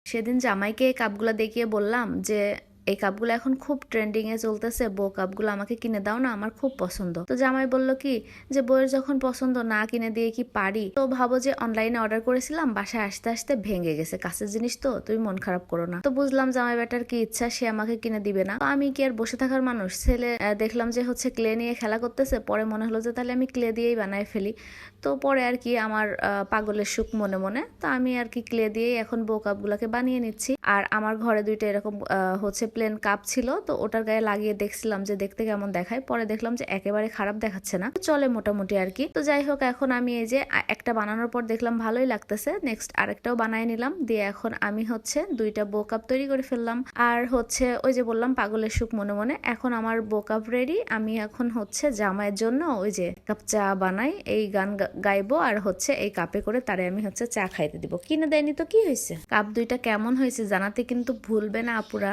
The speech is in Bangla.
সেদিন জামাইকে এই কাপগুলা দেখিয়ে বললাম যে এই কাপগুলো এখন খুব ট্রেন্ডিং এ চলতেছে, বউ কাপগুলো আমাকে কিনে দাও না, আমার খুব পছন্দ। তো জামাই বলল কি যে বউয়ের যখন পছন্দ না কিনে দিয়ে কি পারি? তো ভাবো যে অনলাইনে অর্ডার করেছিলাম, বাসায় আসতে আসতে ভেঙে গেছে, কাছের জিনিস তো, তুমি মন খারাপ করো না। তো বুঝলাম জামাই বেটার কি ইচ্ছা, সে আমাকে কিনে দিবে না। তো আমি কি আর বসে থাকার মানুষ? ছেলে দেখলাম যে হচ্ছে ক্লে নিয়ে খেলা করতেছে, পরে মনে হলো যে তাহলে আমি ক্লে দিয়েই বানাই ফেলি। তো পরে আর কি আমার পাগলের সুখ মনে মনে, তো আমি আর কি ক্লে দিয়েই এখন বউ কাপগুলোকে বানিয়ে নিচ্ছি। আর আমার ঘরে দুইটা এরকম হচ্ছে প্লেন কাপ ছিল, তো ওটার গায়ে লাগিয়ে দেখছিলাম যে দেখতে কেমন দেখায়। পরে দেখলাম যে একেবারে খারাপ দেখাচ্ছে না, চলে মোটামুটি আর কি। তো যাই হোক, এখন আমি এই যে একটা বানানোর পর দেখলাম ভালোই লাগতেছে, নেক্সট আরেকটাও বানায় নিলাম, দিয়ে এখন আমি হচ্ছে দুইটা বো কাপ তৈরি করে ফেললাম। আর হচ্ছে ওই যে বললাম পাগলের সুখ মনে মনে, এখন আমার বো কাপ রেডি। আমি এখন হচ্ছে জামাইয়ের জন্য ওই যে কাপ চা বানাই, এই গান গাইবো, আর হচ্ছে এই কাপে করে তারে আমি হচ্ছে চা খাইতে দিব। কিনে দেয়নি তো কি হয়েছে, কাপ দুইটা কেমন হয়েছে জানাতে কিন্তু ভুলবে না আপুরা।